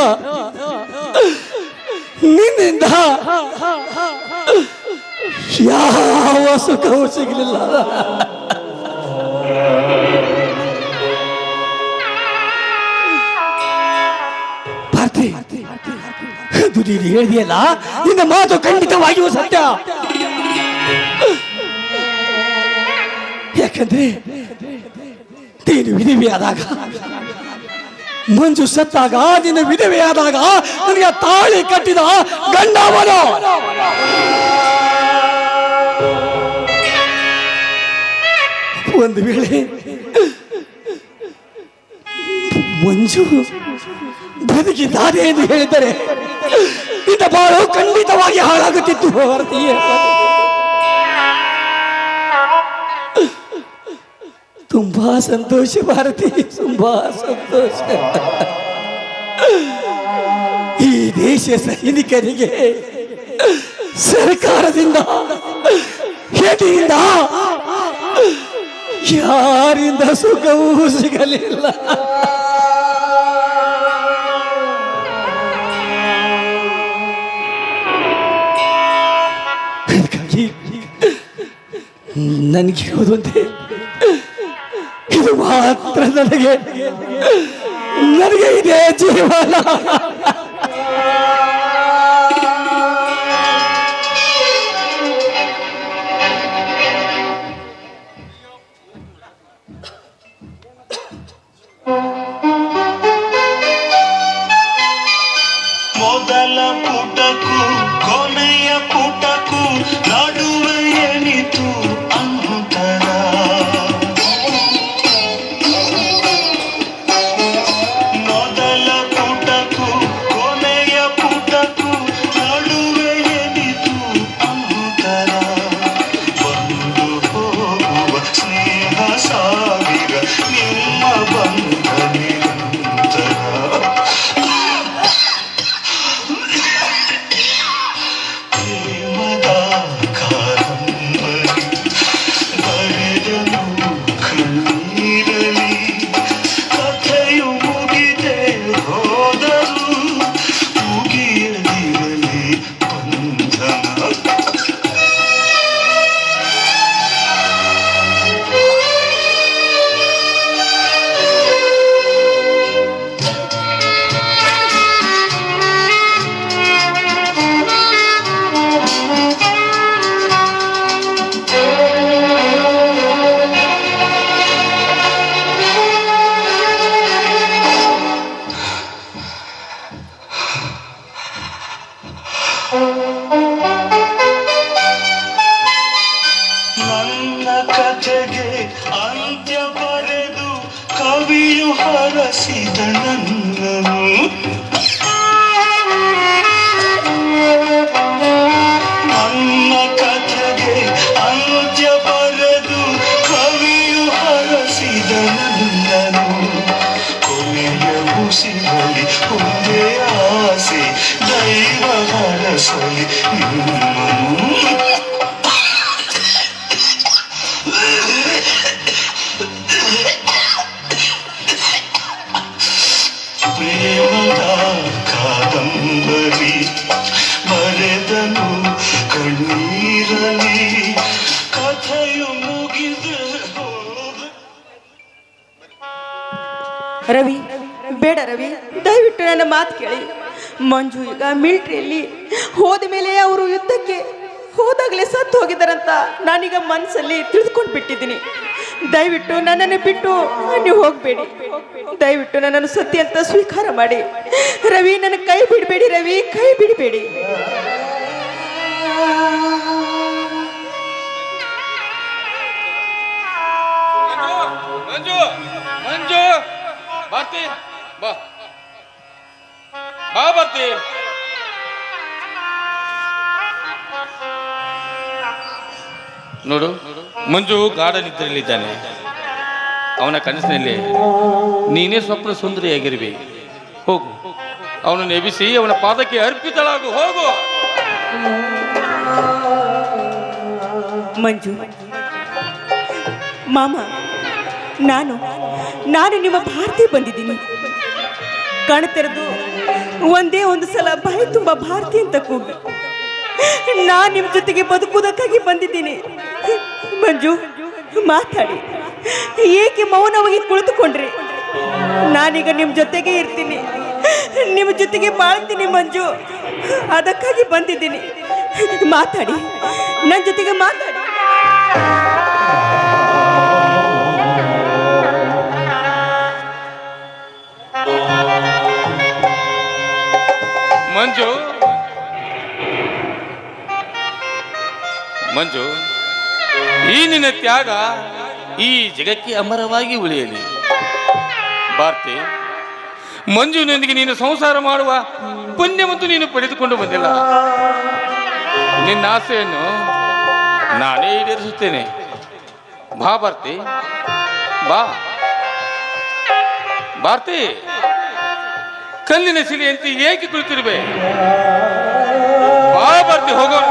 S7: ನಿನ್ನಿಂದ ಯಾವ ಸುಖವೂ ಸಿಗಲಿಲ್ಲ ಪಾರ್ಥಿ ಅದು ನೀನು ಹೇಳಿದೆಯಲ್ಲ ನಿನ್ನ ಮಾತು ಖಂಡಿತವಾಗಿಯೂ ಸತ್ಯ ಯಾಕಂದ್ರೆ ನೀನು ವಿಧವೆಯಾದಾಗ ಮಂಜು ಸತ್ತಾಗ ನಿನ್ನ ವಿಧವೆಯಾದಾಗ ನನಗೆ ತಾಳಿ ಕಟ್ಟಿದ ಗಂಡವನು ಒಂದು ವೇಳೆ ಮಂಜು ಬದುಕಿದ್ದಾನೆ ಎಂದು ಹೇಳಿದರೆ ನಿನ್ನ ಬಾಳು ಖಂಡಿತವಾಗಿ ಹಾಳಾಗುತ್ತಿತ್ತು ಭಾರತೀಯ ತುಂಬಾ ಸಂತೋಷ ಭಾರತಿ, ತುಂಬಾ ಸಂತೋಷ. ಈ ದೇಶ ಸೈನಿಕರಿಗೆ ಸರ್ಕಾರದಿಂದ ಹೆದೆಯಿಂದ ಯಾರಿಂದ ಸುಖವೂ ಸಿಗಲಿಲ್ಲ. ಅದಕ್ಕಾಗಿ ನನಗಿರೋದೊಂದೇ, ಇದು ಮಾತ್ರ ನನಗೆ ಇದೇ ಜೀವನ.
S8: ಮೊದಲ ಪುಟಕ್ಕೂ ಕೊನೆಯ ಪುಟಕ್ಕೂ ನಡುವೆ ಎನಿತು ಅಂತರ. ಮೊದಲ ಪುಟಕ್ಕೂ ಕೊನೆಯ ಪುಟಕ್ಕೂ ನಡುವೆ ಎನಿತು ಅಂತರ. ಬಂದು ಹೋಗುವ ಸ್ನೇಹ ಸಾವಿರ ನಿಮ್ಮ ಬಂಧ ನಿರಂತರ. ನನ್ನ ಕಥೆಗೆ ಅಂತ್ಯ ಬರೆದು ಕವಿಯು ಹರಸಿದ ನನ್ನನು. ನನ್ನ ಕಥೆಗೆ ಅಂತ್ಯ ಬರೆದು ಕವಿಯು ಹರಸಿದ ನನ್ನನು. ಕೊನೆಯ ಉಸಿರಲ್ಲಿ ಒಂದೇ ಆಸೆ, ದೈವ ಹರಸಲಿ ನಿಮ್ಮನು. ಪ್ರೇಮದ ಕಾದಂಬರಿ ಬರೆದನು ಕಣ್ಣೀರಲಿ, ಕಥೆಯು ಮುಗಿದು ಹೋದ.
S2: ರವಿ, ಬೇಡ ರವಿ, ದಯವಿಟ್ಟು ನನ್ನ ಮಾತು ಕೇಳಿ. ಮಂಜು ಈಗ ಮಿಲಿಟರಿಯಲ್ಲಿ ಹೋದ ಮೇಲೆ ಅವರು ಯುದ್ಧಕ್ಕೆ ಹೋದಾಗಲೇ ಸತ್ತು ಹೋಗಿದ್ದಾರಂತ ನಾನೀಗ ಮನಸ್ಸಲ್ಲಿ ತಿಳಿದುಕೊಂಡು ಬಿಟ್ಟಿದ್ದೀನಿ. ದಯವಿಟ್ಟು ನನ್ನನ್ನು ಬಿಟ್ಟು ನೀವು ಹೋಗಬೇಡಿ. ದಯವಿಟ್ಟು ನನ್ನನ್ನು ಸತ್ಯ ಅಂತ ಸ್ವೀಕಾರ ಮಾಡಿ ರವಿ. ನನ್ನ ಕೈ ಬಿಡಬೇಡಿ ರವಿ, ಕೈ ಬಿಡಬೇಡಿ.
S3: ಮಂಜು, ಮಂಜು, ಭಾರತಿ, ಬಾ ಬಾ ಭಾರತಿ. ನೋಡು, ಮಂಜು ಗಾಢ ನಿದ್ರೆಯಲ್ಲಿದ್ದಾನೆ. ಅವನ ಕನಸಿನಲ್ಲಿ ನೀನೇ ಸ್ವಪ್ನ ಸುಂದರಿಯಾಗಿರುವೆ. ಹೋಗು, ಅವನನ್ನು ಎಬ್ಬಿಸಿ ಅವನ ಪಾದಕ್ಕೆ ಅರ್ಪಿತಳಾಗು. ಹೋಗು.
S2: ಮಂಜು ಮಾಮ, ನಾನು ನಿಮ್ಮ ಭಾರತಿ ಬಂದಿದ್ದೀನಿ. ಕಣ್ತೆರೆದು ಒಂದೇ ಒಂದು ಸಲ ಬಾಯಿ ತುಂಬ ಭಾರತಿ ಅಂತ ಕೂಗಿ ನಾನು ನಿಮ್ಮ ಜೊತೆಗೆ ಬದುಕುವುದಕ್ಕಾಗಿ ಬಂದಿದ್ದೀನಿ. ಮಂಜು, ಮಾತಾಡಿ, ಏಕೆ ಮೌನವಾಗಿ ಕುಳಿತುಕೊಂಡ್ರಿ? ನಾನೀಗ ನಿಮ್ಮ ಜೊತೆಗೆ ಇರ್ತೀನಿ, ನಿಮ್ಮ ಜೊತೆಗೆ ಬಾಳ್ತೀನಿ ಮಂಜು. ಅದಕ್ಕಾಗಿ ಬಂದಿದ್ದೀನಿ. ಮಾತಾಡಿ, ನನ್ನ ಜೊತೆಗೆ ಮಾತಾಡಿ.
S3: ಮಂಜು, ಮಂಜು, ಈ ನಿನ್ನ ತ್ಯಾಗ ಈ ಜಗಕ್ಕೆ ಅಮರವಾಗಿ ಉಳಿಯಲಿ. ಭಾರತಿ, ಮಂಜುನೊಂದಿಗೆ ನೀನು ಸಂಸಾರ ಮಾಡುವ ಪುಣ್ಯವಂತೂ ನೀನು ಪಡೆದುಕೊಂಡು ಬಂದಿಲ್ಲ. ನಿನ್ನ ಆಸೆಯನ್ನು ನಾನೇ ಈಡೇರಿಸುತ್ತೇನೆ. ಬಾ ಭಾರತಿ, ಬಾ ಭಾರತಿ, ಕಲ್ಲಿನ ಶಿಲೆಯಂತೆ ಏಕೆ ಕುಳಿತಿರುವೆ? ಬಾ ಭಾರತಿ, ಹೋಗೋಣ.